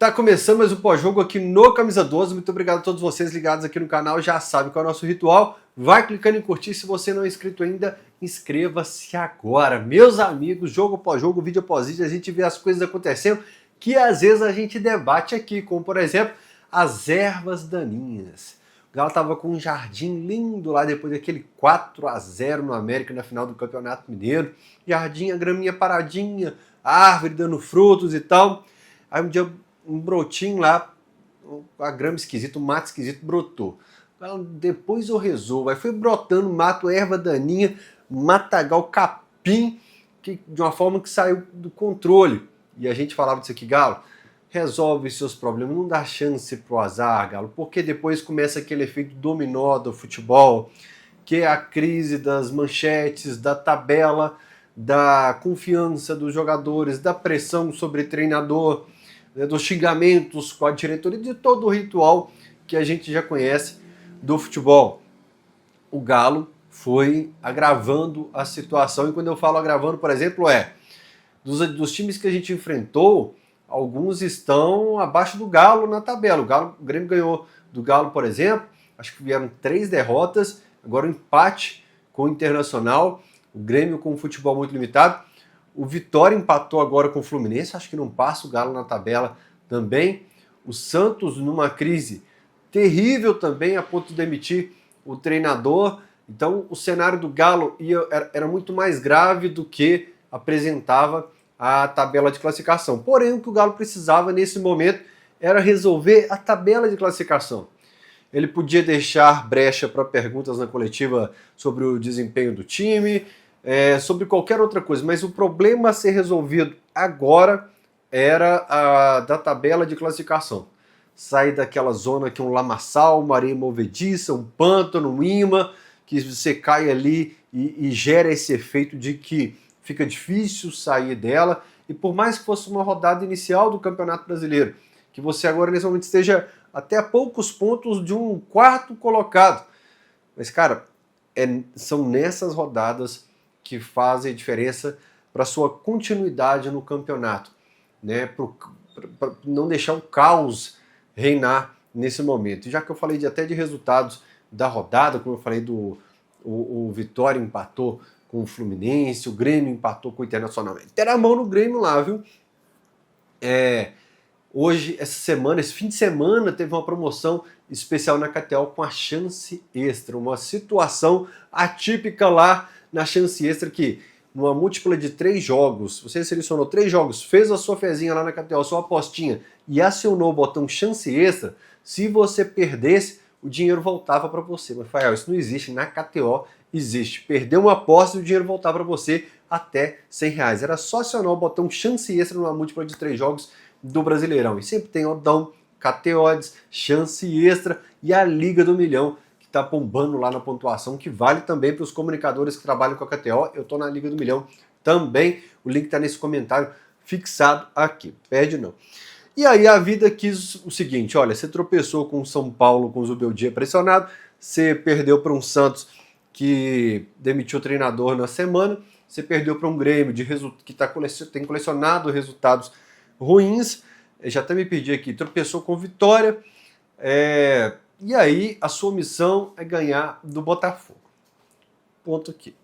Tá começando mais um pós-jogo aqui no Camisa 12. Muito obrigado a todos vocês ligados aqui no canal. Já sabe qual é o nosso ritual. Vai clicando em curtir. Se você não é inscrito ainda, inscreva-se agora. Meus amigos, jogo após jogo, vídeo após vídeo, a gente vê as coisas acontecendo que às vezes a gente debate aqui, como por exemplo, as ervas daninhas. O Galo tava com um jardim lindo lá depois daquele 4-0 no América na final do Campeonato Mineiro. Jardim, a graminha paradinha, a árvore dando frutos e tal. Aí um dia um brotinho lá, a grama esquisita, o mato esquisito brotou. Depois eu resolvo, aí foi brotando mato, erva daninha, matagal, capim, de uma forma que saiu do controle. E a gente falava disso aqui, Galo, resolve seus problemas, não dá chance pro azar, Galo, porque depois começa aquele efeito dominó do futebol, que é a crise das manchetes, da tabela, da confiança dos jogadores, da pressão sobre treinador, dos xingamentos com a diretoria, de todo o ritual que a gente já conhece do futebol. O Galo foi agravando a situação, e quando eu falo agravando, por exemplo, dos times que a gente enfrentou, alguns estão abaixo do Galo na tabela. O Grêmio ganhou do Galo, por exemplo, acho que vieram 3 derrotas, agora um empate com o Internacional, o Grêmio com um futebol muito limitado. O Vitória empatou agora com o Fluminense, acho que não passa o Galo na tabela também. O Santos numa crise terrível também, a ponto de demitir o treinador. Então o cenário do Galo era muito mais grave do que apresentava a tabela de classificação. Porém, o que o Galo precisava nesse momento era resolver a tabela de classificação. Ele podia deixar brecha para perguntas na coletiva sobre o desempenho do time, sobre qualquer outra coisa, mas o problema a ser resolvido agora era a da tabela de classificação. Sair daquela zona que é um lamaçal, uma areia movediça, um pântano, um imã, que você cai ali e gera esse efeito de que fica difícil sair dela, e por mais que fosse uma rodada inicial do Campeonato Brasileiro, que você agora nesse momento esteja até a poucos pontos de um quarto colocado, mas cara, são nessas rodadas que fazem a diferença para sua continuidade no campeonato, né? Para não deixar o caos reinar nesse momento. E já que eu falei até de resultados da rodada, como eu falei o Vitória empatou com o Fluminense, o Grêmio empatou com o Internacional. Tem a mão no Grêmio lá, viu? Hoje, essa semana, esse fim de semana, teve uma promoção especial na KTO com a chance extra, uma situação atípica lá na chance extra que, numa múltipla de 3 jogos, você selecionou 3 jogos, fez a sua fezinha lá na KTO, sua apostinha, e acionou o botão chance extra, se você perdesse, o dinheiro voltava para você. Mas, Rafael, isso não existe, na KTO existe. Perdeu uma aposta e o dinheiro voltava para você até R$100. Era só acionar o botão chance extra numa múltipla de 3 jogos do Brasileirão. E sempre tem Odão, KT Odds, chance extra e a Liga do Milhão, que tá bombando lá na pontuação, que vale também para os comunicadores que trabalham com a KTO. Eu tô na Liga do Milhão também. O link tá nesse comentário fixado aqui. Perde não. E aí a vida quis o seguinte, olha, você tropeçou com o São Paulo, com o Zubeldia pressionado, você perdeu para um Santos que demitiu o treinador na semana, você perdeu para um Grêmio que tem colecionado resultados ruins, já até me perdi aqui, tropeçou com Vitória, e aí a sua missão é ganhar do Botafogo. Ponto aqui.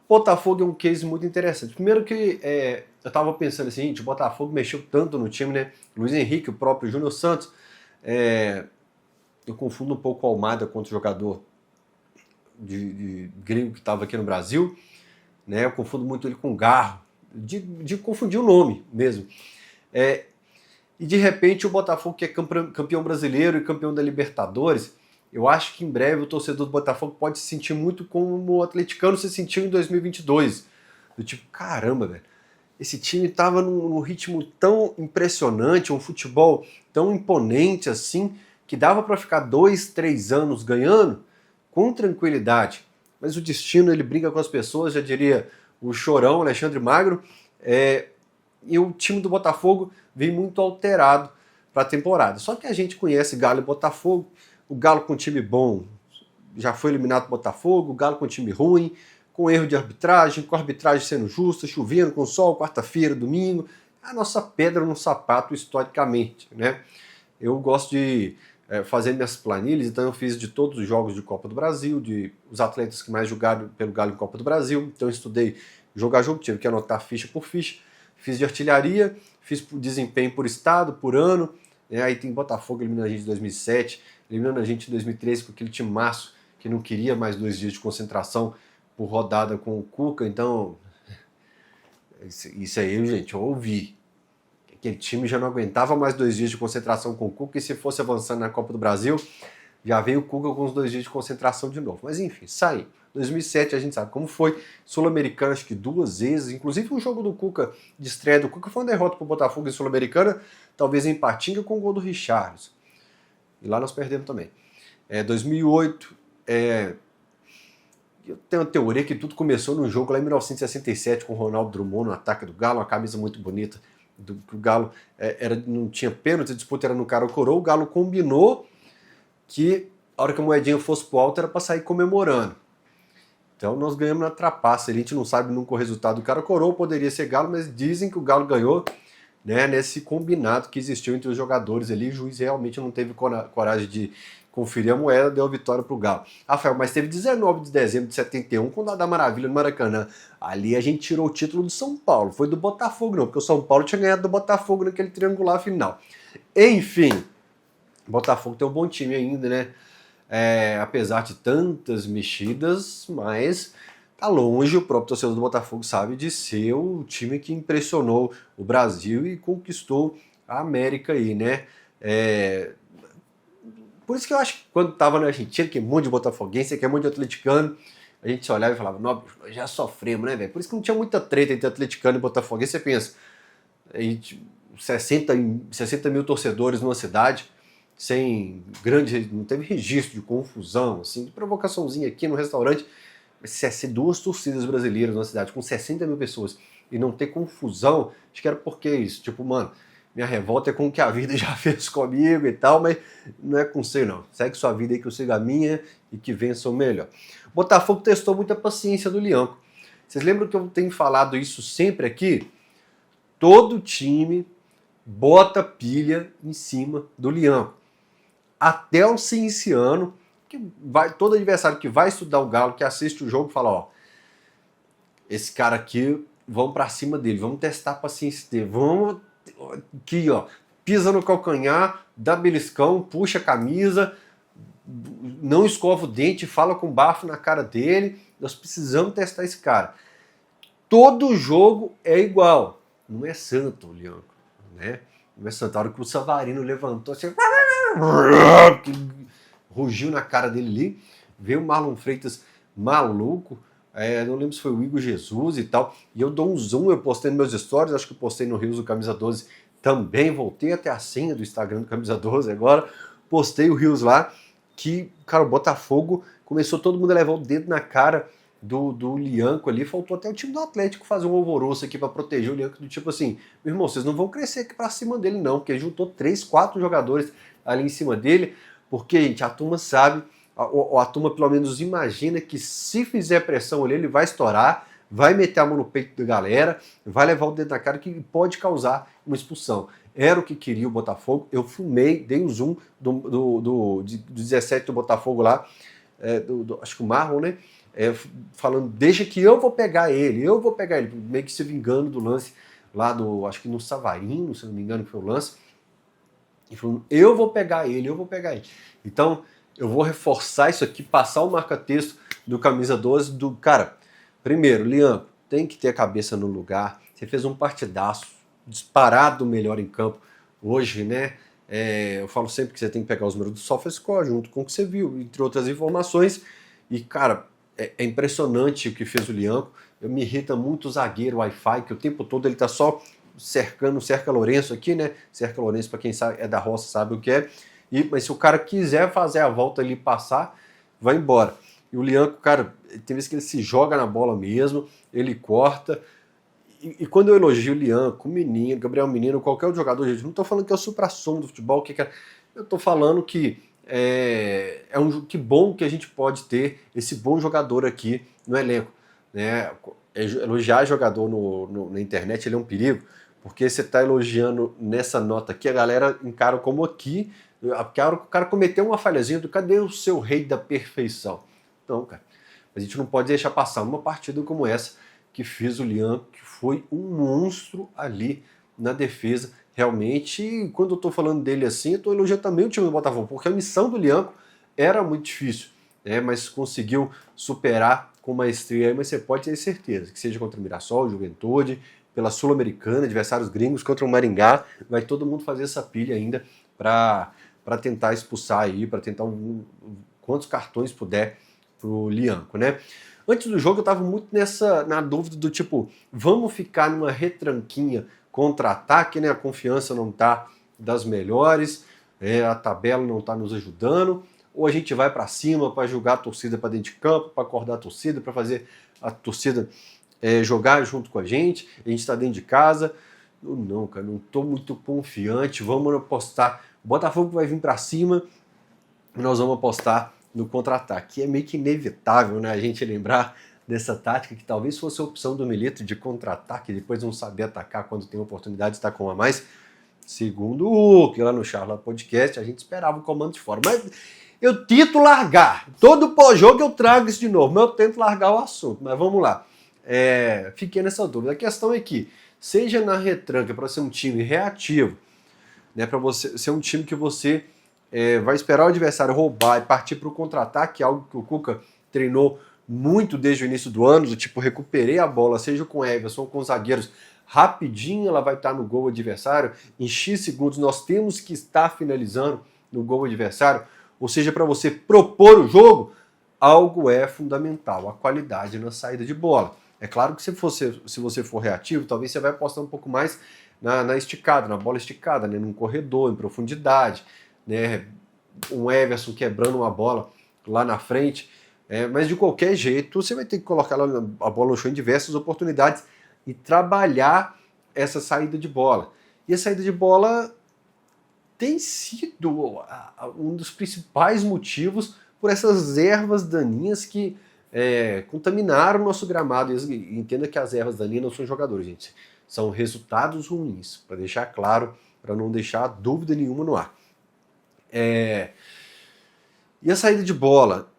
Botafogo é um case muito interessante. Primeiro que eu estava pensando assim, o Botafogo mexeu tanto no time, né? Luiz Henrique, o próprio Júnior Santos, eu confundo um pouco o Almada contra o jogador de gringo que estava aqui no Brasil, né? Eu confundo muito ele com o Garro, de confundir o nome mesmo. E de repente o Botafogo, que é campeão brasileiro e campeão da Libertadores, eu acho que em breve o torcedor do Botafogo pode se sentir muito como o atleticano se sentiu em 2022. Do tipo, caramba, velho, esse time estava num ritmo tão impressionante, um futebol tão imponente assim, que dava para ficar 2, 3 anos ganhando com tranquilidade. Mas o destino, ele briga com as pessoas, já diria o chorão, Alexandre Magro, e o time do Botafogo vem muito alterado para a temporada. Só que a gente conhece Galo e Botafogo, o Galo com time bom já foi eliminado do Botafogo, o Galo com time ruim, com erro de arbitragem, com a arbitragem sendo justa, chovendo, com sol, quarta-feira, domingo, a nossa pedra no sapato historicamente, né? Eu gosto de fazer minhas planilhas, então eu fiz de todos os jogos de Copa do Brasil, de os atletas que mais jogaram pelo Galo em Copa do Brasil, então eu estudei jogo a jogo, tive que anotar ficha por ficha, fiz de artilharia, fiz por desempenho por estado, por ano, né? Aí tem Botafogo eliminando a gente em 2007, eliminando a gente em 2013 com aquele timaço que não queria mais 2 dias de concentração por rodada com o Cuca, então isso aí, gente, eu ouvi. Aquele time já não aguentava mais 2 dias de concentração com o Cuca, e se fosse avançando na Copa do Brasil, já veio o Cuca com os 2 dias de concentração de novo. Mas enfim, saiu. 2007 a gente sabe como foi. Sul-Americana acho que 2 vezes. Inclusive o jogo do Cuca, de estreia do Cuca, foi uma derrota para o Botafogo em Sul-Americana, talvez em Patinga com o gol do Richarlison. E lá nós perdemos também. 2008, eu tenho uma teoria que tudo começou num jogo lá em 1967 com o Ronaldo Drummond no ataque do Galo, uma camisa muito bonita. O Galo não tinha pênalti, a disputa era no cara ou coroa, o Galo combinou que a hora que a moedinha fosse pro alto era para sair comemorando. Então nós ganhamos na trapaça, a gente não sabe nunca o resultado do cara ou coroa, poderia ser Galo, mas dizem que o Galo ganhou, né, nesse combinado que existiu entre os jogadores ali, o juiz realmente não teve coragem de conferir a moeda, deu a vitória pro Galo. Rafael, mas teve 19 de dezembro de 71, com o Dada Maravilha no Maracanã. Ali a gente tirou o título do São Paulo, foi do Botafogo não, porque o São Paulo tinha ganhado do Botafogo naquele triangular final. Enfim, o Botafogo tem um bom time ainda, né? Apesar de tantas mexidas, mas tá longe, o próprio torcedor do Botafogo sabe, de ser o time que impressionou o Brasil e conquistou a América aí, né? Por isso que eu acho que quando tava na Argentina, que é um monte de botafoguense, que é um monte de atleticano, a gente olhava e falava, não, já sofremos, né, velho? Por isso que não tinha muita treta entre atleticano e botafoguense. Você pensa, aí, 60 mil torcedores numa cidade, sem grande, não teve registro de confusão, assim, de provocaçãozinha aqui no restaurante, mas ser 2 torcidas brasileiras numa cidade com 60 mil pessoas e não ter confusão, acho que era porque isso, tipo, mano, minha revolta é com o que a vida já fez comigo e tal, mas não é com você não. Segue sua vida aí que eu sigo a minha e que vença o melhor. O Botafogo testou muita paciência do Lianco. Vocês lembram que eu tenho falado isso sempre aqui? Todo time bota pilha em cima do Lianco. Até o Cienciano, todo adversário que vai estudar o Galo, que assiste o jogo, fala, ó, esse cara aqui, vamos pra cima dele, vamos testar a paciência dele, vamos aqui, ó, pisa no calcanhar, dá beliscão, puxa a camisa, não escova o dente, fala com bafo na cara dele, nós precisamos testar esse cara. Todo jogo é igual, não é santo, Lianco, né? Não é santo. A hora que o Savarino levantou, assim, rugiu na cara dele ali, veio o Marlon Freitas maluco, não lembro se foi o Igor Jesus e tal, e eu dou um zoom, eu postei nos meus stories, acho que eu postei no Rios do Camisa 12 também, voltei até a senha do Instagram do Camisa 12 agora, postei o Rios lá, que, cara, o Botafogo começou todo mundo a levar o dedo na cara do Lianco ali, faltou até o time do Atlético fazer um alvoroço aqui para proteger o Lianco, do tipo assim, meu irmão, vocês não vão crescer aqui para cima dele não, porque juntou 3, 4 jogadores ali em cima dele, porque, gente, a turma sabe, a turma pelo menos imagina que se fizer pressão ali, ele vai estourar, vai meter a mão no peito da galera, vai levar o dedo na cara, que pode causar uma expulsão. Era o que queria o Botafogo, eu filmei, dei um zoom do 17 do Botafogo lá, acho que o Marlon, né, falando, deixa que eu vou pegar ele, meio que se vingando do lance lá acho que no Savarino, se não me engano que foi o lance, e falando, eu vou pegar ele. Então, eu vou reforçar isso aqui, passar o marca-texto do Camisa 12, cara, primeiro, Lianco, tem que ter a cabeça no lugar, você fez um partidaço, disparado melhor em campo hoje, né, eu falo sempre que você tem que pegar os números do SofaScore junto com o que você viu, entre outras informações, e, cara, é impressionante o que fez o Lianco, me irrita muito o zagueiro Wi-Fi, que o tempo todo ele tá só cercando o Cerca Lourenço aqui, né? Cerca Lourenço, para quem sabe, é da roça, sabe o que é. Mas se o cara quiser fazer a volta ali, passar, vai embora. E o Lianco, cara, tem vezes que ele se joga na bola mesmo, ele corta. E quando eu elogio o Lianco, o Menino, Gabriel Menino, qualquer outro jogador, gente, não tô falando que é o supra-sumo do futebol, eu tô falando que que bom que a gente pode ter esse bom jogador aqui no elenco, né? Elogiar jogador na internet, ele é um perigo, porque você está elogiando nessa nota aqui, a galera encara como aqui, o cara cometeu uma falhazinha, cadê o seu rei da perfeição? Não, cara, a gente não pode deixar passar uma partida como essa, que fez o Liam, que foi um monstro ali na defesa. Realmente, quando eu estou falando dele assim, eu estou elogiando também o time do Botafogo, porque a missão do Liam era muito difícil, né, mas conseguiu superar com maestria, mas você pode ter certeza que seja contra o Mirassol, Juventude, pela Sul-Americana, adversários gringos, contra o Maringá, vai todo mundo fazer essa pilha ainda para tentar expulsar aí, para tentar quantos cartões puder pro Lianco, né? Antes do jogo eu estava muito na dúvida do tipo, vamos ficar numa retranquinha contra-ataque, né? A confiança não tá das melhores, a tabela não tá nos ajudando, ou a gente vai para cima para jogar a torcida para dentro de campo, para acordar a torcida, para fazer a torcida jogar junto com a gente está dentro de casa. Eu não, cara, não tô muito confiante, vamos apostar, o Botafogo vai vir para cima, nós vamos apostar no contra-ataque. É meio que inevitável, né, a gente lembrar dessa tática que talvez fosse a opção do Milito de contra-ataque, depois não saber atacar quando tem oportunidade de estar com a mais. Segundo o Hulk, lá no Charla Podcast, a gente esperava o comando de fora. Mas eu tento largar. Todo pós-jogo eu trago isso de novo, mas eu tento largar o assunto. Mas vamos lá. Fiquei nessa dúvida. A questão é que, seja na retranca para ser um time reativo, né, para você ser um time que você vai esperar o adversário roubar e partir para o contra-ataque, algo que o Cuca treinou muito desde o início do ano, do tipo, recuperei a bola, seja com o Everson ou com os zagueiros, rapidinho ela vai estar no gol adversário, em X segundos nós temos que estar finalizando no gol adversário, ou seja, para você propor o jogo, algo é fundamental, a qualidade na saída de bola. É claro que se você for reativo, talvez você vai apostar um pouco mais na esticada, na bola esticada, né, num corredor, em profundidade, né, um Everson quebrando uma bola lá na frente, mas de qualquer jeito você vai ter que colocar a bola no chão em diversas oportunidades e trabalhar essa saída de bola. E a saída de bola tem sido um dos principais motivos por essas ervas daninhas que contaminaram o nosso gramado. E entenda que as ervas daninhas não são jogadores, gente. São resultados ruins, para deixar claro, para não deixar dúvida nenhuma no ar. E a saída de bola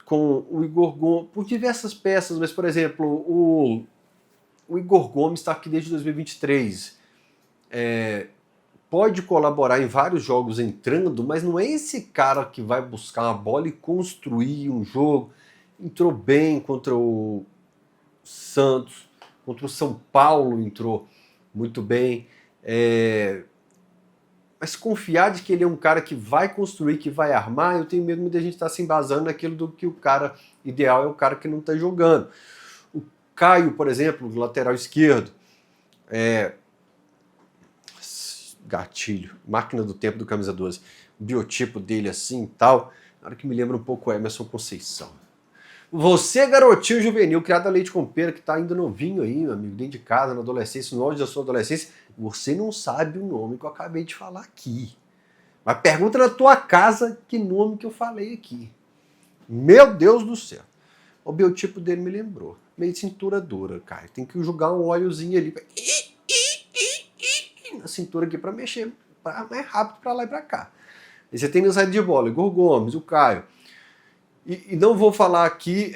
com o Igor Gomes, por diversas peças, mas, por exemplo, o Igor Gomes está aqui desde 2023. Pode colaborar em vários jogos entrando, mas não é esse cara que vai buscar uma bola e construir um jogo. Entrou bem contra o Santos, contra o São Paulo entrou muito bem. Mas confiar de que ele é um cara que vai construir, que vai armar, eu tenho medo de a gente estar se embasando naquilo do que o cara ideal é o cara que não está jogando. O Caio, por exemplo, do lateral esquerdo, gatilho, máquina do tempo do camisa 12, o biotipo dele assim e tal, na hora que me lembra um pouco o Emerson Conceição. Você, garotinho juvenil, criado a leite com pera, que tá ainda novinho aí, meu amigo, dentro de casa, na adolescência, no auge da sua adolescência, você não sabe o nome que eu acabei de falar aqui. Mas pergunta na tua casa que nome que eu falei aqui. Meu Deus do céu. O biotipo dele me lembrou. Meio cintura dura, cara. Tem que jogar um óleozinho ali na cintura aqui para mexer mais rápido para lá e para cá. E você tem na saída de bola, Igor Gomes, o Caio. E não vou falar aqui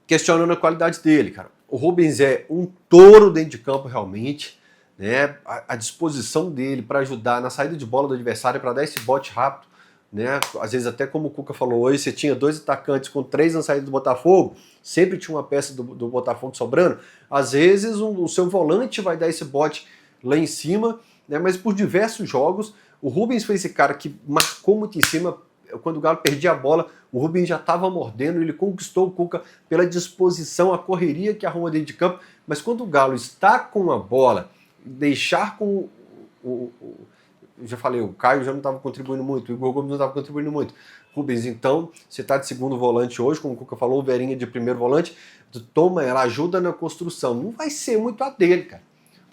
questionando a qualidade dele, cara. O Rubens é um touro dentro de campo realmente, né? A disposição dele para ajudar na saída de bola do adversário, para dar esse bote rápido, né? Às vezes até como o Cuca falou hoje, você tinha 2 atacantes com 3 na saída do Botafogo, sempre tinha uma peça do Botafogo sobrando. Às vezes o seu volante vai dar esse bote lá em cima, né? Mas por diversos jogos, o Rubens foi esse cara que marcou muito em cima. Quando o Galo perdia a bola, o Rubens já estava mordendo, ele conquistou o Cuca pela disposição, a correria que arruma dentro de campo, mas quando o Galo está com a bola, deixar com eu já falei, o Caio já não estava contribuindo muito, o Igor Gomes não estava contribuindo muito. Rubens, então, você está de segundo volante hoje, como o Cuca falou, o Verinha de primeiro volante, toma ela, ajuda na construção. Não vai ser muito a dele, cara.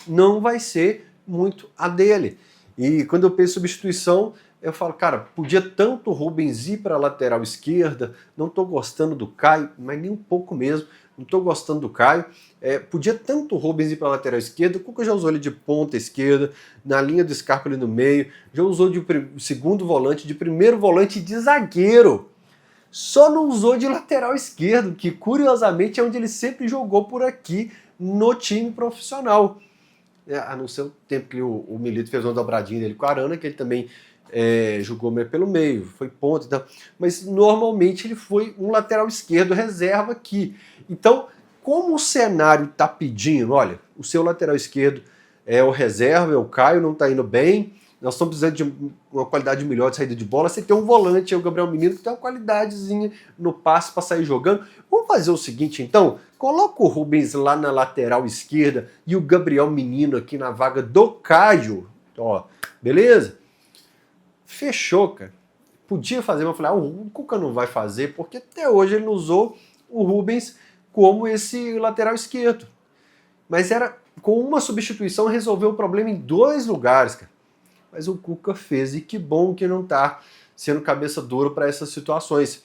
Não vai ser muito a dele. E quando eu penso em substituição, eu falo, cara, podia tanto o Rubens ir para a lateral esquerda, não estou gostando do Caio, mas nem um pouco mesmo. não estou gostando do Caio. Podia tanto o Rubens ir para a lateral esquerda, o Cuca já usou ele de ponta esquerda, na linha do Scarpa ali no meio, já usou de segundo volante, de primeiro volante de zagueiro. Só não usou de lateral esquerdo, que curiosamente é onde ele sempre jogou por aqui no time profissional. A não ser o tempo que o Milito fez uma dobradinha dele com a Arana, que ele também jogou pelo meio, foi ponta e tal. Mas normalmente ele foi um lateral esquerdo reserva aqui. Então, como o cenário está pedindo, olha, o seu lateral esquerdo é o reserva, é o Caio, não está indo bem, nós estamos precisando de uma qualidade melhor de saída de bola, você tem um volante, é o Gabriel Menino, que tem uma qualidadezinha no passe para sair jogando. Vamos fazer o seguinte, então, coloca o Rubens lá na lateral esquerda e o Gabriel Menino aqui na vaga do Caio, ó, beleza? Fechou, cara. Podia fazer, mas eu falei, o Cuca não vai fazer, porque até hoje ele não usou o Rubens como esse lateral esquerdo. Mas era com uma substituição resolveu o problema em 2 lugares, cara. Mas o Cuca fez, e que bom que não tá sendo cabeça dura para essas situações.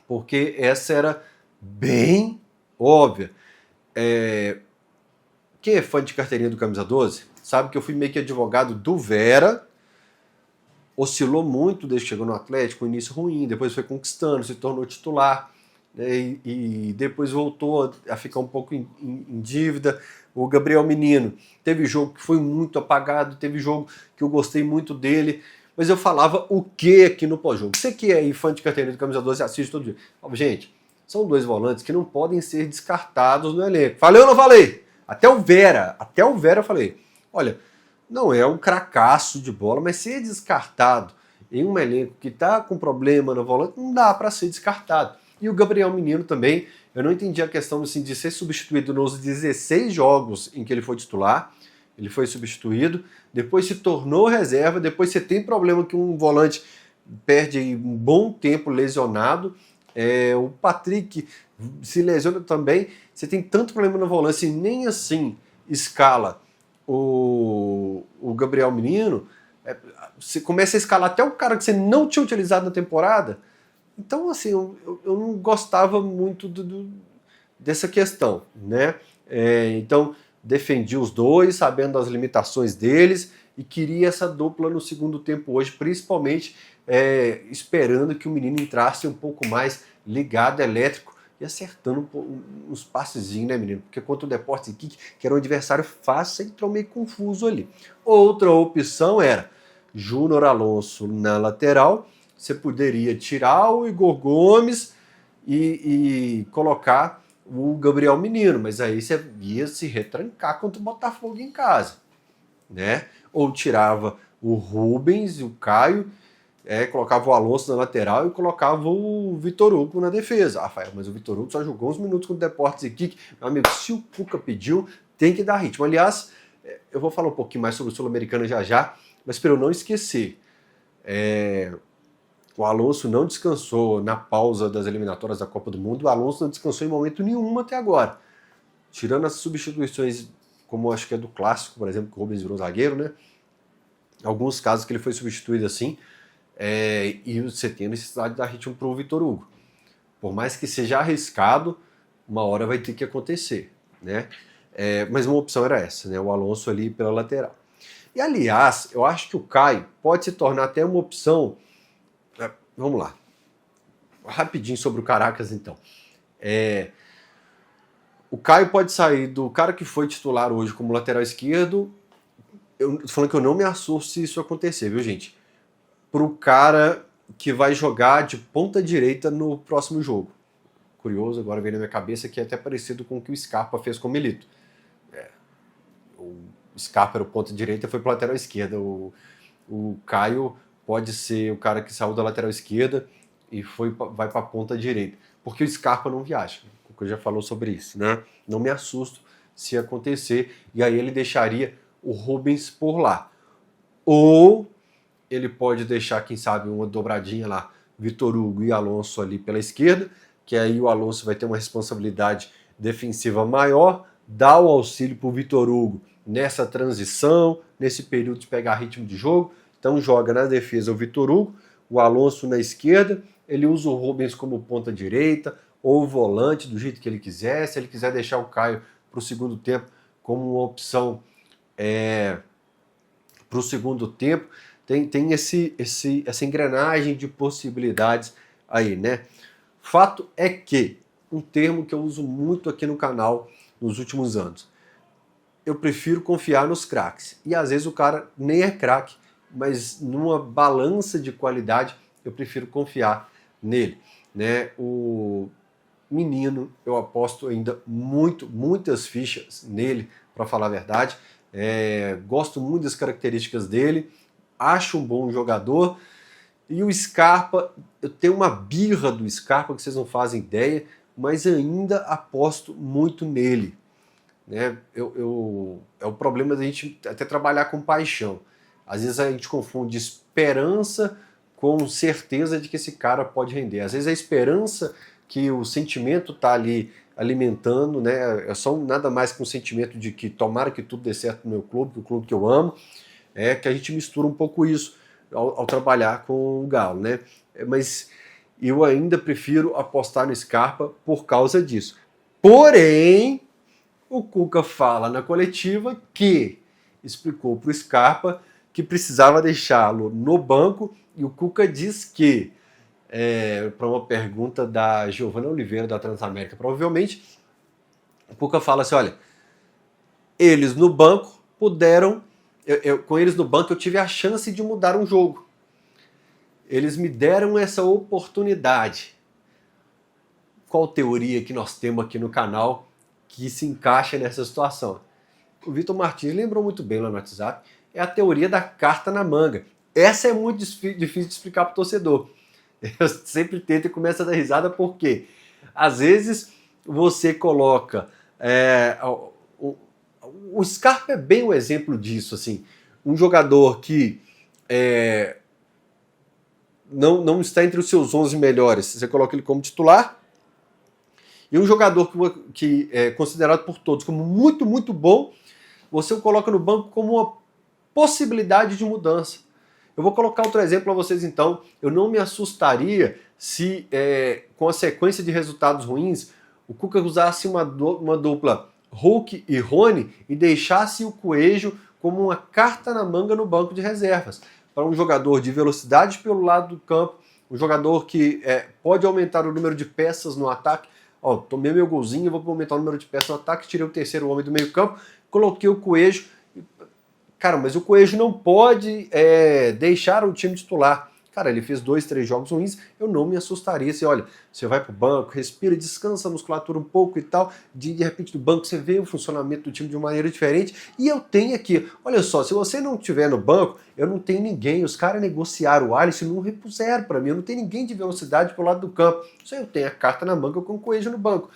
Porque essa era bem óbvia. Quem é fã de carteirinha do Camisa 12 sabe que eu fui meio que advogado do Vera, oscilou muito desde que chegou no Atlético, início ruim, depois foi conquistando, se tornou titular, né, e depois voltou a ficar um pouco em dívida. O Gabriel Menino teve jogo que foi muito apagado, teve jogo que eu gostei muito dele, mas eu falava o que aqui no pós-jogo? Você que é fã de carteirinha do Camisa 12 assiste todo dia. Gente, são 2 volantes que não podem ser descartados no elenco. Falei ou não falei? Até o Vera eu falei, olha, não é um cracaço de bola, mas ser descartado em um elenco que está com problema no volante, não dá para ser descartado. E o Gabriel Menino também, eu não entendi a questão assim, de ser substituído nos 16 jogos em que ele foi titular. Ele foi substituído, depois se tornou reserva, depois você tem problema que um volante perde um bom tempo lesionado. O Patrick se lesiona também. Você tem tanto problema no volante e nem assim escala o Gabriel Menino. Você começa a escalar até o cara que você não tinha utilizado na temporada. Então, assim, eu não gostava muito dessa questão, né? Então, defendi os dois, sabendo das limitações deles, e queria essa dupla no segundo tempo hoje, principalmente esperando que o menino entrasse um pouco mais ligado, elétrico, e acertando uns passezinhos, né, menino? Porque contra o Deportes Iquique, que era um adversário fácil, ele entrou meio confuso ali. Outra opção era Júnior Alonso na lateral. Você poderia tirar o Igor Gomes e colocar o Gabriel Menino, mas aí você ia se retrancar contra o Botafogo em casa, né? Ou tirava o Rubens e o Caio, colocava o Alonso na lateral e colocava o Vitor Hugo na defesa. Rafael, mas o Vitor Hugo só jogou uns minutos com o Deportes Iquique. Meu amigo, se o Cuca pediu, tem que dar ritmo. Aliás, eu vou falar um pouquinho mais sobre o Sul-Americano já, mas para eu não esquecer, o Alonso não descansou na pausa das eliminatórias da Copa do Mundo. O Alonso não descansou em momento nenhum até agora. Tirando as substituições, como acho que é do Clássico, por exemplo, que o Rubens virou zagueiro, né? Alguns casos que ele foi substituído assim, e você tem a necessidade de dar ritmo para o Vitor Hugo. Por mais que seja arriscado, uma hora vai ter que acontecer, né? Mas uma opção era essa, né? O Alonso ali pela lateral. E aliás, eu acho que o Caio pode se tornar até uma opção. Vamos lá. Rapidinho sobre o Caracas, então. O Caio pode sair do cara que foi titular hoje como lateral esquerdo. Eu tô falando que eu não me assusto se isso acontecer, viu, gente? Pro cara que vai jogar de ponta direita no próximo jogo. Curioso, agora vem na minha cabeça que é até parecido com o que o Scarpa fez com o Milito. O Scarpa era o ponta direita, foi pro lateral esquerda. O Caio pode ser o cara que saiu da lateral esquerda e vai para a ponta direita. Porque o Scarpa não viaja. O que eu já falou sobre isso, né? Não me assusto se acontecer. E aí ele deixaria o Rubens por lá. Ou ele pode deixar, quem sabe, uma dobradinha lá, Vitor Hugo e Alonso ali pela esquerda, que aí o Alonso vai ter uma responsabilidade defensiva maior, dá o auxílio para o Vitor Hugo nessa transição, nesse período de pegar ritmo de jogo. Então joga na defesa o Vitor Hugo, o Alonso na esquerda, ele usa o Rubens como ponta direita, ou volante do jeito que ele quiser. Se ele quiser deixar o Caio para o segundo tempo como uma opção para o segundo tempo, tem essa engrenagem de possibilidades aí, né? Fato é que, um termo que eu uso muito aqui no canal nos últimos anos, eu prefiro confiar nos craques. E às vezes o cara nem é craque, mas numa balança de qualidade eu prefiro confiar nele, né? O menino, eu aposto ainda muitas fichas nele, para falar a verdade. Gosto muito das características dele, acho um bom jogador. E o Scarpa, eu tenho uma birra do Scarpa que vocês não fazem ideia, mas ainda aposto muito nele, né? É o problema da gente até trabalhar com paixão. Às vezes a gente confunde esperança com certeza de que esse cara pode render. Às vezes a esperança que o sentimento está ali alimentando, né? É só nada mais que um sentimento de que tomara que tudo dê certo no meu clube, que o clube que eu amo, que a gente mistura um pouco isso ao trabalhar com o Galo, né? Mas eu ainda prefiro apostar no Scarpa por causa disso. Porém, o Cuca fala na coletiva que explicou para o Scarpa que precisava deixá-lo no banco, e o Cuca diz que, para uma pergunta da Giovana Oliveira da Transamérica, provavelmente, o Cuca fala assim, olha, eles no banco puderam, com eles no banco eu tive a chance de mudar um jogo. Eles me deram essa oportunidade. Qual teoria que nós temos aqui no canal que se encaixa nessa situação? O Vitor Martins lembrou muito bem lá no WhatsApp, é a teoria da carta na manga. Essa é muito difícil de explicar para o torcedor. Eu sempre tento e começo a dar risada porque às vezes você coloca... o Scarpa é bem um exemplo disso, assim. Um jogador que não está entre os seus 11 melhores, você coloca ele como titular, e um jogador que é considerado por todos como muito bom, você o coloca no banco como uma possibilidade de mudança. Eu vou colocar outro exemplo para vocês então. Eu não me assustaria se, com a sequência de resultados ruins, o Cuca usasse uma dupla Hulk e Rony e deixasse o Coelho como uma carta na manga no banco de reservas. Para um jogador de velocidade pelo lado do campo, um jogador que pode aumentar o número de peças no ataque. Ó, tomei meu golzinho, vou aumentar o número de peças no ataque, tirei o terceiro homem do meio campo, coloquei o Coelho. Cara, mas o Coelho não pode deixar o time titular. Cara, ele fez 2, 3 jogos ruins, eu não me assustaria se, olha, você vai pro banco, respira, descansa a musculatura um pouco e tal, de repente do banco você vê o funcionamento do time de uma maneira diferente, e eu tenho aqui, olha só, se você não estiver no banco, eu não tenho ninguém, os caras negociaram o Alisson e não repuseram para mim, eu não tenho ninguém de velocidade pro lado do campo, só eu tenho a carta na manga com o Coelho no banco.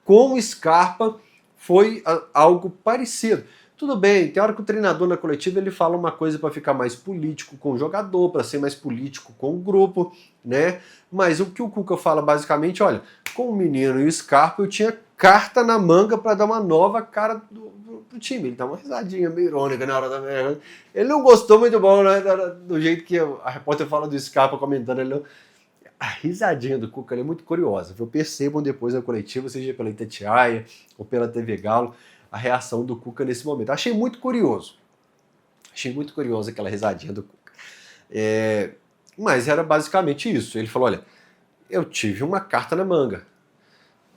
Com o Scarpa foi algo parecido. Tudo bem, tem hora que o treinador na coletiva ele fala uma coisa para ficar mais político com o jogador, para ser mais político com o grupo, né? Mas o que o Cuca fala basicamente, olha, com o menino e o Scarpa eu tinha carta na manga para dar uma nova cara pro time. Ele dá uma risadinha meio irônica na hora da merda. Ele não gostou muito bom, né? Do jeito que a repórter fala do Scarpa comentando, a risadinha do Cuca é muito curiosa. Eu percebam depois na coletiva, seja pela Itatiaia ou pela TV Galo, a reação do Cuca nesse momento. Achei muito curioso. Achei muito curioso aquela risadinha do Cuca. Mas era basicamente isso. Ele falou, olha, eu tive uma carta na manga.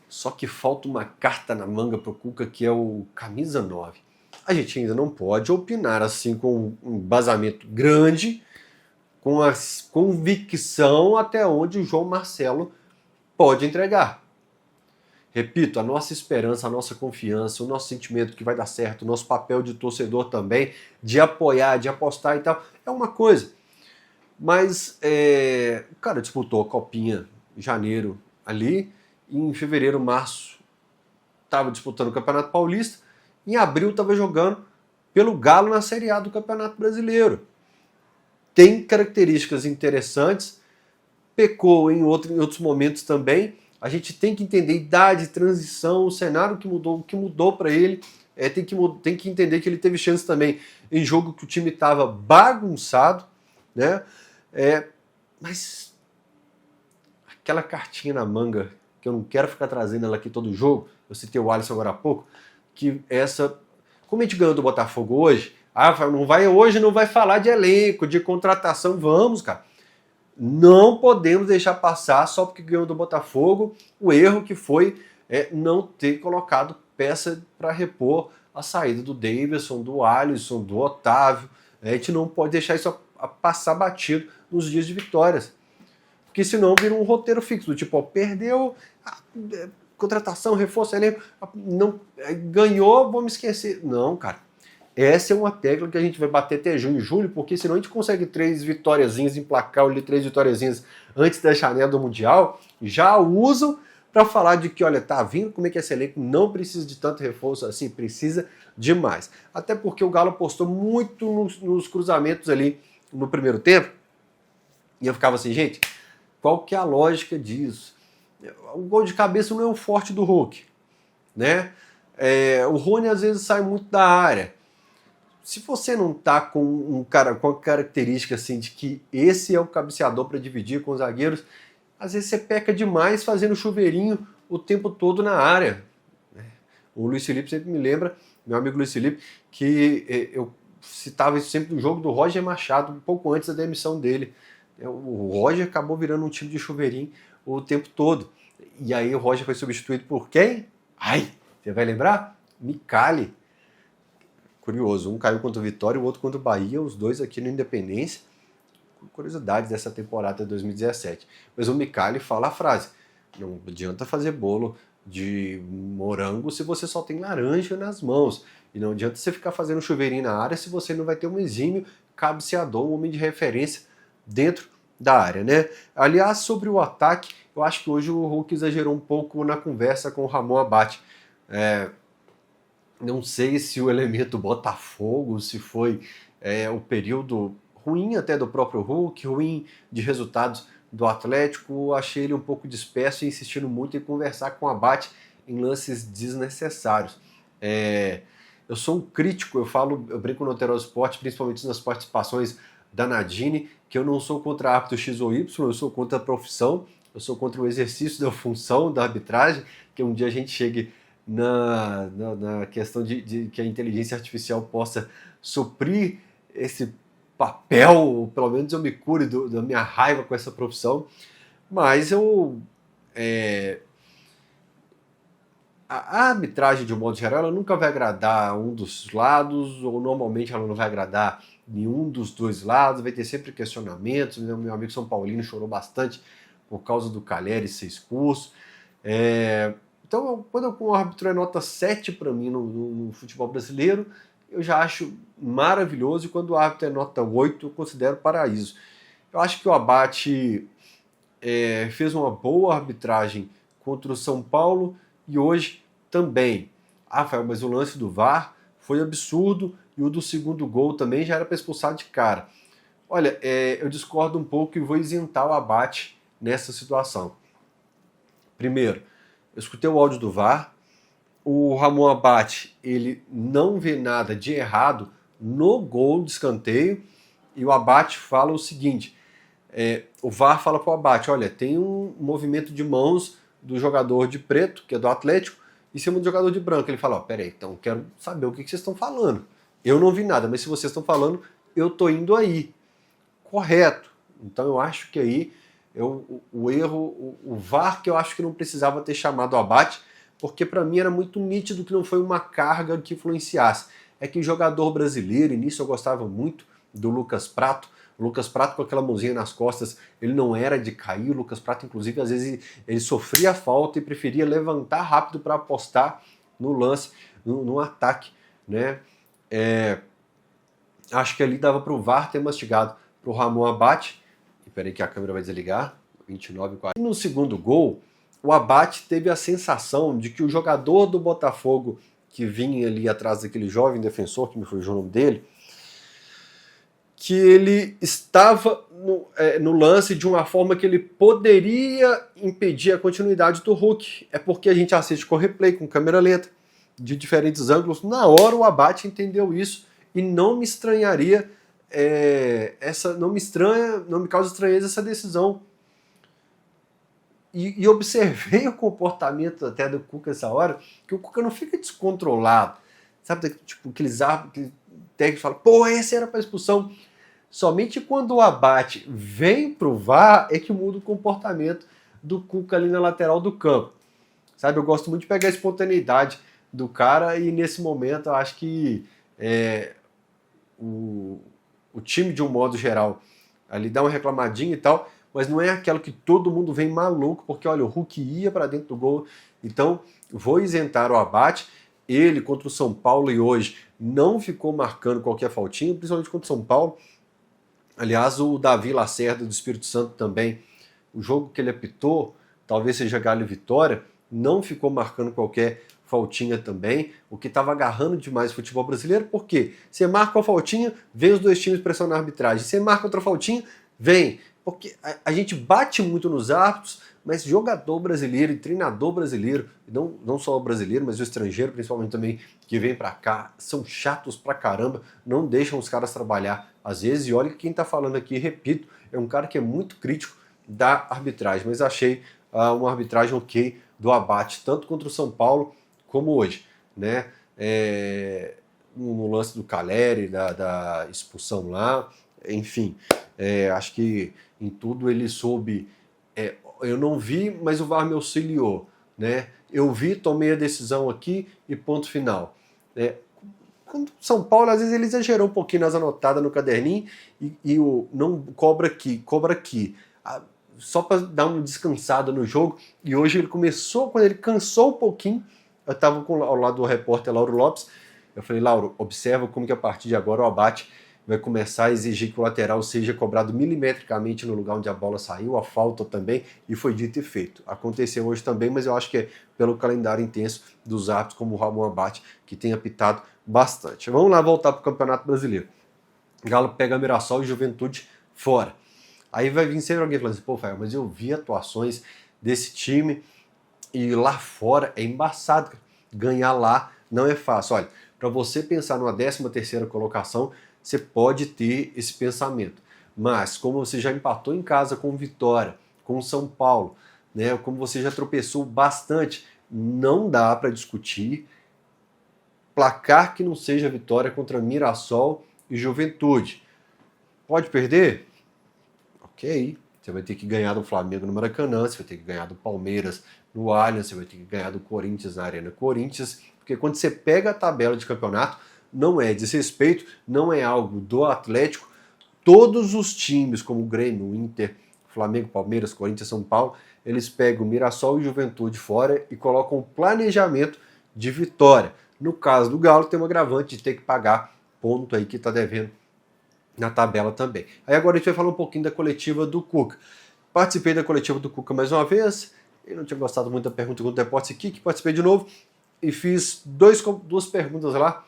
Só que falta uma carta na manga pro Cuca, que é o camisa 9. A gente ainda não pode opinar assim com um embasamento grande, com a convicção até onde o João Marcelo pode entregar. Repito, a nossa esperança, a nossa confiança, o nosso sentimento que vai dar certo, o nosso papel de torcedor também, de apoiar, de apostar e tal, é uma coisa. Mas o cara disputou a Copinha em janeiro ali, e em fevereiro, março, estava disputando o Campeonato Paulista, em abril estava jogando pelo Galo na Série A do Campeonato Brasileiro. Tem características interessantes, pecou em outros momentos também. A gente tem que entender idade, transição, o cenário que mudou para ele. Tem que entender que ele teve chance também em jogo que o time estava bagunçado, né? Mas aquela cartinha na manga porque eu não quero ficar trazendo ela aqui todo jogo, eu citei o Alisson agora há pouco, que essa, como a gente ganhou do Botafogo hoje, hoje não vai falar de elenco, de contratação, vamos, cara. Não podemos deixar passar só porque ganhou do Botafogo o erro que foi não ter colocado peça para repor a saída do Davidson, do Alisson, do Otávio. A gente não pode deixar isso passar batido nos dias de vitórias. Porque senão vira um roteiro fixo, do tipo, ó, perdeu a contratação, reforço, elenco, não, ganhou, vamos esquecer. Não, cara. Essa é uma tecla que a gente vai bater até junho e julho, porque senão a gente consegue 3 vitóriazinhas, emplacar ali 3 vitóriazinhas antes da janela do Mundial, já usam para falar de que, olha, tá vindo, como é que esse elenco não precisa de tanto reforço assim, precisa demais. Até porque o Galo apostou muito nos cruzamentos ali no primeiro tempo, e eu ficava assim, gente, qual que é a lógica disso? O gol de cabeça não é o forte do Hulk, né? O Rony às vezes sai muito da área. Se você não tá com um cara com a característica assim de que esse é o cabeceador para dividir com os zagueiros, às vezes você peca demais fazendo chuveirinho o tempo todo na área. O Luiz Felipe sempre me lembra, meu amigo Luiz Felipe, que eu citava isso sempre no jogo do Roger Machado, um pouco antes da demissão dele. O Roger acabou virando um time de chuveirinho o tempo todo. E aí o Roger foi substituído por quem? Ai, você vai lembrar? Micali. Curioso, um caiu contra o Vitória e o outro contra o Bahia, os dois aqui no Independência. Curiosidades dessa temporada de 2017. Mas o Micali fala a frase, não adianta fazer bolo de morango se você só tem laranja nas mãos. E não adianta você ficar fazendo chuveirinho na área se você não vai ter um exímio cabeceador, um homem de referência dentro da área, né? Aliás, sobre o ataque, eu acho que hoje o Hulk exagerou um pouco na conversa com o Ramon Abate. Não sei se o elemento Botafogo, se foi o período ruim até do próprio Hulk, ruim de resultados do Atlético, achei ele um pouco disperso e insistindo muito em conversar com o Abate em lances desnecessários. Eu sou um crítico, eu brinco no Notero Esporte, principalmente nas participações da Nadine, que eu não sou contra árbitro X ou Y, eu sou contra a profissão, eu sou contra o exercício da função da arbitragem, que um dia a gente chegue na questão de que a inteligência artificial possa suprir esse papel, ou pelo menos eu me cure da minha raiva com essa profissão, mas a arbitragem, de um modo geral, ela nunca vai agradar um dos lados, ou normalmente ela não vai agradar nenhum dos dois lados, vai ter sempre questionamentos. Meu amigo São Paulino chorou bastante por causa do Calheri ser expulso. Então, quando o árbitro é nota 7 para mim no futebol brasileiro, eu já acho maravilhoso, e quando o árbitro é nota 8, eu considero paraíso. Eu acho que o Abate fez uma boa arbitragem contra o São Paulo, e hoje também. Rafael, mas o lance do VAR foi absurdo, e o do segundo gol também já era para expulsar de cara. Olha, eu discordo um pouco e vou isentar o Abate nessa situação. Primeiro, eu escutei o áudio do VAR, o Ramon Abate, ele não vê nada de errado no gol de escanteio, e o Abate fala o seguinte, o VAR fala para o Abate, olha, tem um movimento de mãos do jogador de preto, que é do Atlético, em cima do jogador de branco. Ele fala, peraí, então quero saber o que vocês estão falando. Eu não vi nada, mas se vocês estão falando, eu tô indo aí. Correto. Então eu acho que aí o erro, o VAR, que eu acho que não precisava ter chamado o Abate, porque para mim era muito nítido que não foi uma carga que influenciasse. É que jogador brasileiro, e nisso eu gostava muito do Lucas Prato. O Lucas Prato com aquela mãozinha nas costas, ele não era de cair. O Lucas Prato, inclusive, às vezes ele sofria falta e preferia levantar rápido para apostar no lance, no ataque, né? Acho que ali dava para o VAR ter mastigado para o Ramon Abate. Espera aí que a câmera vai desligar. 29,40. E no segundo gol, o Abate teve a sensação de que o jogador do Botafogo que vinha ali atrás daquele jovem defensor, que me fugiu o nome dele, que ele estava no lance de uma forma que ele poderia impedir a continuidade do Hulk. É porque a gente assiste com replay, com câmera lenta, de diferentes ângulos. Na hora o Abate entendeu isso e não me estranharia, não me causa estranheza essa decisão. E observei o comportamento até do Cuca essa hora, que o Cuca não fica descontrolado. Sabe, tipo, aqueles árbitros, técnicos falam, pô, esse era para expulsão. Somente quando o abate vem pro VAR é que muda o comportamento do Cuca ali na lateral do campo. Sabe, eu gosto muito de pegar a espontaneidade do cara e nesse momento eu acho que o time de um modo geral ali dá uma reclamadinha e tal, mas não é aquela que todo mundo vem maluco, porque olha, o Hulk ia para dentro do gol, então vou isentar o abate. Ele contra o São Paulo e hoje não ficou marcando qualquer faltinha, principalmente contra o São Paulo. Aliás, o Davi Lacerda do Espírito Santo também, o jogo que ele apitou, talvez seja Galo e Vitória, não ficou marcando qualquer faltinha também, o que estava agarrando demais o futebol brasileiro, porque você marca uma faltinha, vem os dois times pressionando a arbitragem, você marca outra faltinha, vem, porque a gente bate muito nos árbitros, mas jogador brasileiro e treinador brasileiro, não só o brasileiro, mas o estrangeiro principalmente também, que vem pra cá, são chatos pra caramba, não deixam os caras trabalhar às vezes, e olha que quem tá falando aqui, repito, é um cara que é muito crítico da arbitragem, mas achei uma arbitragem ok do abate, tanto contra o São Paulo como hoje, né? No lance do Caleri, da expulsão lá, enfim, acho que em tudo ele soube. Eu não vi, mas o VAR me auxiliou, né? Eu vi, tomei a decisão aqui e ponto final. Quando São Paulo, às vezes ele exagerou um pouquinho nas anotadas no caderninho e o não cobra aqui, cobra aqui. Só para dar uma descansada no jogo. E hoje ele começou, quando ele cansou um pouquinho, eu estava ao lado do repórter Lauro Lopes, eu falei, Lauro, observa como que a partir de agora o abate vai começar a exigir que o lateral seja cobrado milimetricamente no lugar onde a bola saiu, a falta também, e foi dito e feito. Aconteceu hoje também, mas eu acho que é pelo calendário intenso dos árbitros, como o Ramon Abate, que tem apitado bastante. Vamos lá voltar para o Campeonato Brasileiro. Galo pega Mirassol e Juventude fora. Aí vai vir sempre alguém falando assim, pô, Fael, mas eu vi atuações desse time e lá fora é embaçado. Ganhar lá não é fácil. Olha, para você pensar numa 13ª colocação, você pode ter esse pensamento. Mas como você já empatou em casa com o Vitória, com o São Paulo, né, como você já tropeçou bastante, não dá para discutir placar que não seja vitória contra Mirassol e Juventude. Pode perder? Ok. Você vai ter que ganhar do Flamengo no Maracanã, você vai ter que ganhar do Palmeiras no Allianz, você vai ter que ganhar do Corinthians na Arena Corinthians, porque quando você pega a tabela de campeonato, não é desrespeito, não é algo do Atlético. Todos os times, como o Grêmio, o Inter, Flamengo, Palmeiras, Corinthians, São Paulo, eles pegam Mirassol e Juventude fora e colocam um planejamento de vitória. No caso do Galo, tem um agravante de ter que pagar ponto aí que está devendo na tabela também. Aí agora a gente vai falar um pouquinho da coletiva do Cuca. Participei da coletiva do Cuca mais uma vez, eu não tinha gostado muito da pergunta do Deportes aqui, que participei de novo, e fiz duas perguntas lá,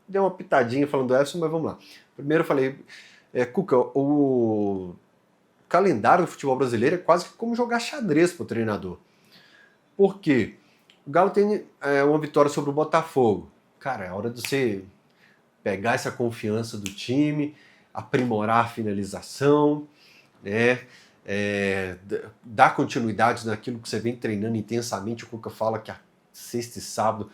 dei uma pitadinha falando do Everson, mas vamos lá. Primeiro eu falei, Cuca, o calendário do futebol brasileiro é quase que como jogar xadrez para o treinador. Por quê? O Galo tem uma vitória sobre o Botafogo. Cara, é hora de você pegar essa confiança do time, aprimorar a finalização, né? Dar continuidade naquilo que você vem treinando intensamente. O Cuca fala que a sexta e sábado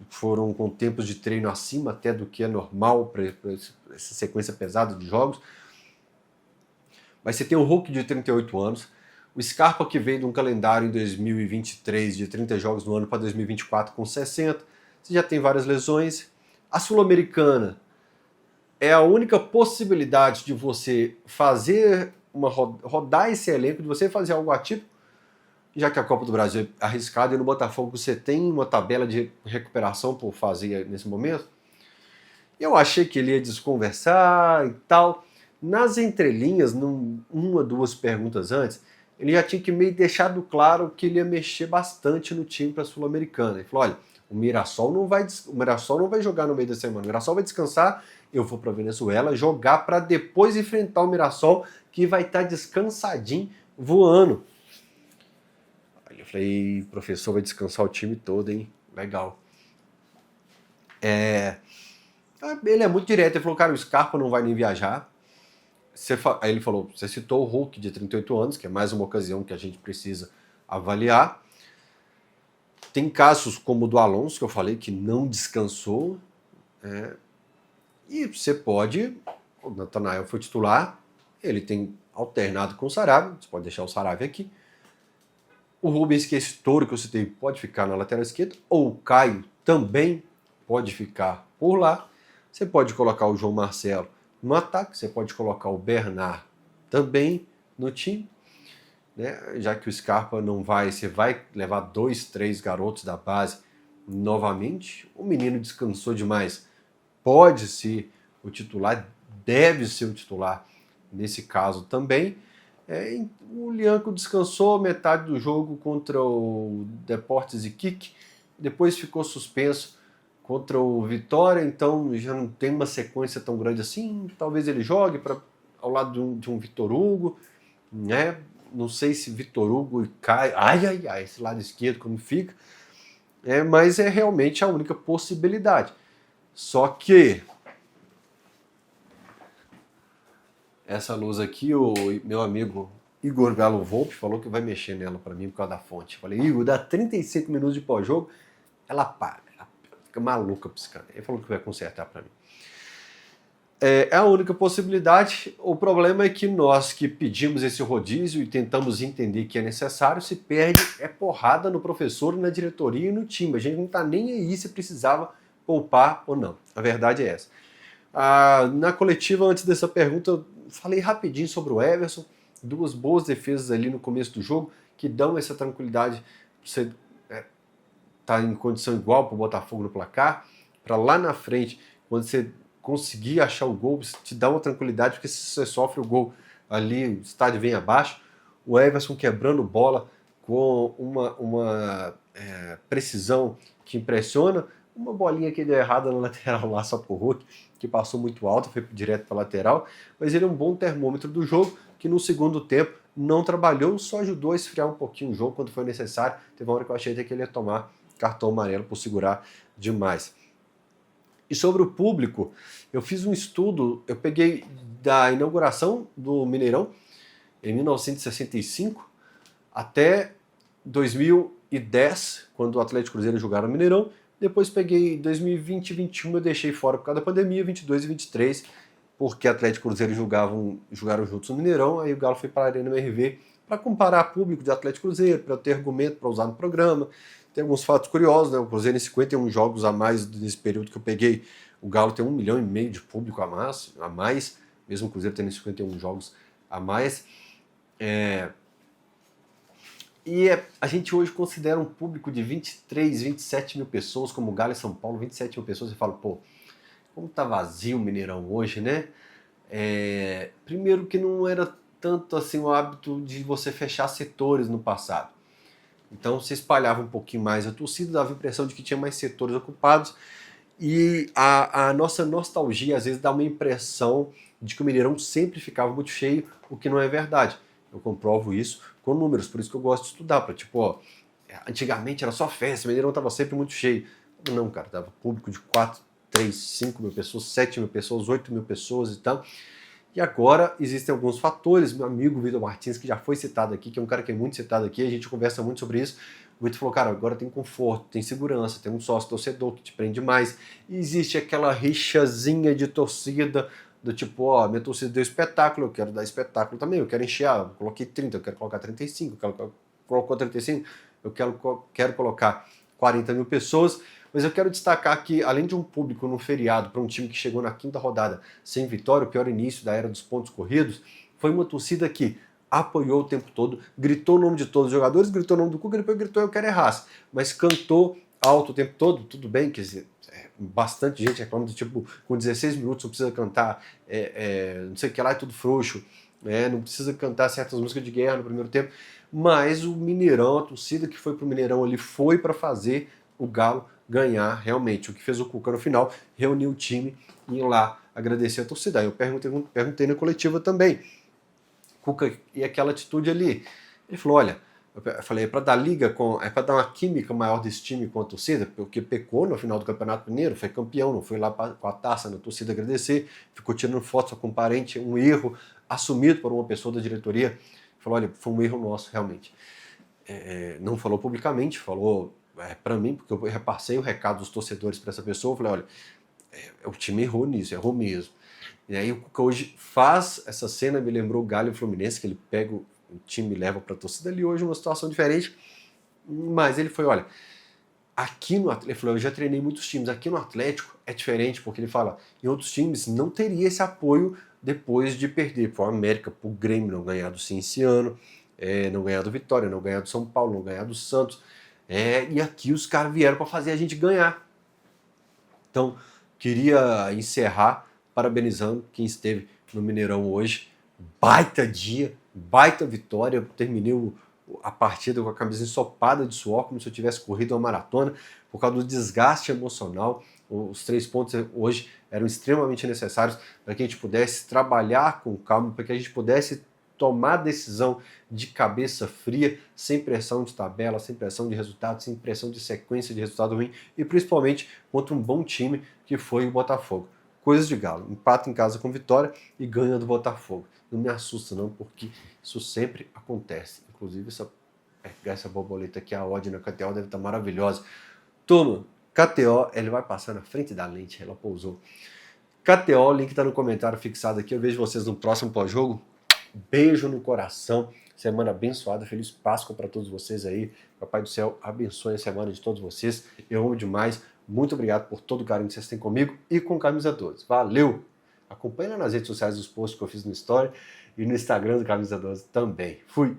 foram com tempos de treino acima até do que é normal para essa sequência pesada de jogos. Mas você tem o Hulk de 38 anos, o Scarpa que veio de um calendário em 2023 de 30 jogos no ano para 2024 com 60, você já tem várias lesões. A Sul-Americana é a única possibilidade de você fazer rodar esse elenco, de você fazer algo atípico, já que a Copa do Brasil é arriscada e no Botafogo você tem uma tabela de recuperação por fazer nesse momento. Eu achei que ele ia desconversar e tal. Nas entrelinhas, uma, duas perguntas antes, ele já tinha que meio deixado claro que ele ia mexer bastante no time para a Sul-Americana. Ele falou, olha, o Mirassol não vai jogar no meio da semana, o Mirassol vai descansar, eu vou para a Venezuela jogar para depois enfrentar o Mirassol, que vai estar descansadinho, voando. Aí eu falei, professor, vai descansar o time todo, hein? Legal. Ele é muito direto, ele falou, cara, o Scarpa não vai nem viajar. Aí ele falou, você citou o Hulk de 38 anos, que é mais uma ocasião que a gente precisa avaliar. Tem casos como o do Alonso, que eu falei que não descansou, e você pode, o Natanael foi titular, ele tem alternado com o Sarabia, você pode deixar o Sarabia aqui. O Rubens, que é esse touro que eu citei, pode ficar na lateral esquerda, ou o Caio também pode ficar por lá. Você pode colocar o João Marcelo no ataque, você pode colocar o Bernard também no time, né? Já que o Scarpa não vai, você vai levar 2, 3 garotos da base novamente. O menino descansou demais, pode ser o titular, deve ser o titular nesse caso também. O Lianco descansou metade do jogo contra o Deportes Iquique, depois ficou suspenso contra o Vitória, então já não tem uma sequência tão grande assim. Talvez ele jogue ao lado de um Vitor Hugo, né? Não sei se Vitor Hugo e Caio, esse lado esquerdo como fica, mas é realmente a única possibilidade. Só que essa luz aqui, o meu amigo Igor Galo Volpe falou que vai mexer nela para mim por causa da fonte. Falei, Igor, dá 35 minutos de pós-jogo, ela para, ela fica maluca piscando. Ele falou que vai consertar para mim. É a única possibilidade. O problema é que nós que pedimos esse rodízio e tentamos entender que é necessário, se perde porrada no professor, na diretoria e no time. A gente não está nem aí se precisava poupar ou não. A verdade é essa. Na coletiva, antes dessa pergunta, eu falei rapidinho sobre o Everson. 2 boas defesas ali no começo do jogo que dão essa tranquilidade para você estar em condição igual para o Botafogo no placar. Para lá na frente, quando você conseguir achar o gol, te dá uma tranquilidade, porque se você sofre o gol ali, o estádio vem abaixo. O Everson quebrando bola com uma precisão que impressiona. Uma bolinha que deu errada na lateral lá só pro Hulk, que passou muito alto, foi direto para lateral, mas ele é um bom termômetro do jogo, que no segundo tempo não trabalhou, só ajudou a esfriar um pouquinho o jogo quando foi necessário. Teve uma hora que eu achei até que ele ia tomar cartão amarelo por segurar demais. E sobre o público, eu fiz um estudo, eu peguei da inauguração do Mineirão, em 1965, até 2010, quando o Atlético Cruzeiro jogaram no Mineirão. Depois peguei 2020 e 2021, eu deixei fora por causa da pandemia, 22 e 23, porque Atlético e Cruzeiro jogaram juntos no Mineirão, aí o Galo foi para a Arena MRV para comparar público de Atlético e Cruzeiro, para ter argumento para usar no programa. Tem alguns fatos curiosos, né? O Cruzeiro em 51 jogos a mais nesse período que eu peguei, o Galo tem 1,5 milhão de público a mais, mesmo o Cruzeiro tendo 51 jogos a mais. A gente hoje considera um público de 23, 27 mil pessoas, como o Galo e São Paulo, 27 mil pessoas, e fala, pô, como tá vazio o Mineirão hoje, né? Primeiro que não era tanto assim o hábito de você fechar setores no passado. Então se espalhava um pouquinho mais a torcida, dava a impressão de que tinha mais setores ocupados, e a nossa nostalgia às vezes dá uma impressão de que o Mineirão sempre ficava muito cheio, o que não é verdade. Eu comprovo isso com números, por isso que eu gosto de estudar, para antigamente era só festa, o Mineirão estava sempre muito cheio. Não, cara, dava público de 4, 3, 5 mil pessoas, 7 mil pessoas, 8 mil pessoas e tal. E agora existem alguns fatores, meu amigo Vitor Martins, que já foi citado aqui, que é um cara que é muito citado aqui, a gente conversa muito sobre isso. O Vitor falou, cara, agora tem conforto, tem segurança, tem um sócio torcedor que te prende mais, e existe aquela rixazinha de torcida, do tipo, minha torcida deu espetáculo, eu quero dar espetáculo também, eu quero encher, eu coloquei 30, eu quero colocar 35, colocou 35, eu quero colocar 40 mil pessoas, mas eu quero destacar que, além de um público no feriado para um time que chegou na 5ª rodada sem vitória, o pior início da era dos pontos corridos, foi uma torcida que apoiou o tempo todo, gritou o nome de todos os jogadores, gritou o nome do Cuca, depois gritou eu quero errar, mas cantou alto o tempo todo, tudo bem, quer dizer, bastante gente reclama do tipo, com 16 minutos não precisa cantar, não sei o que lá, é tudo frouxo, não precisa cantar certas músicas de guerra no primeiro tempo, mas o Mineirão, a torcida que foi pro Mineirão ali, foi para fazer o Galo ganhar realmente. O que fez o Cuca no final, reuniu o time e ir lá agradecer a torcida. Aí eu perguntei na coletiva também, Cuca, e aquela atitude ali? Ele falou, olha, eu falei, é para dar liga, é para dar uma química maior desse time com a torcida, porque pecou no final do Campeonato Mineiro, foi campeão, não foi lá com a taça na torcida agradecer, ficou tirando fotos com um parente, um erro assumido por uma pessoa da diretoria. Ele falou, olha, foi um erro nosso, realmente. não falou publicamente, falou para mim, porque eu repassei o recado dos torcedores para essa pessoa, eu falei, olha, o time errou nisso, errou mesmo. E aí o Cuca hoje faz essa cena, me lembrou o Galo e o Fluminense, que ele pega o time e leva para a torcida ali hoje, uma situação diferente, mas ele foi, olha, aqui no Atlético, ele falou, eu já treinei muitos times, aqui no Atlético é diferente, porque ele fala, em outros times não teria esse apoio depois de perder para o América, para o Grêmio não ganhar do Cienciano, não ganhar do Vitória, não ganhar do São Paulo, não ganhar do Santos, e aqui os caras vieram para fazer a gente ganhar. Então, queria encerrar parabenizando quem esteve no Mineirão hoje. Baita dia, baita vitória. Eu terminei a partida com a camisa ensopada de suor, como se eu tivesse corrido uma maratona, por causa do desgaste emocional. Os 3 pontos hoje eram extremamente necessários para que a gente pudesse trabalhar com calma, para que a gente pudesse tomar decisão de cabeça fria, sem pressão de tabela, sem pressão de resultado, sem pressão de sequência de resultado ruim e principalmente contra um bom time que foi o Botafogo. Coisas de Galo, empata em casa com vitória e ganha do Botafogo. Não me assusta não, porque isso sempre acontece. Inclusive essa borboleta aqui, a odd na KTO deve estar maravilhosa. Turma, KTO, ele vai passar na frente da lente, ela pousou. KTO, o link está no comentário fixado aqui. Eu vejo vocês no próximo pós-jogo. Beijo no coração, semana abençoada, feliz Páscoa para todos vocês aí. Papai do céu abençoe a semana de todos vocês. Eu amo demais. Muito obrigado por todo o carinho que vocês têm comigo e com Camisa 12. Valeu! Acompanhe nas redes sociais os posts que eu fiz no Story e no Instagram do Camisa 12 também. Fui!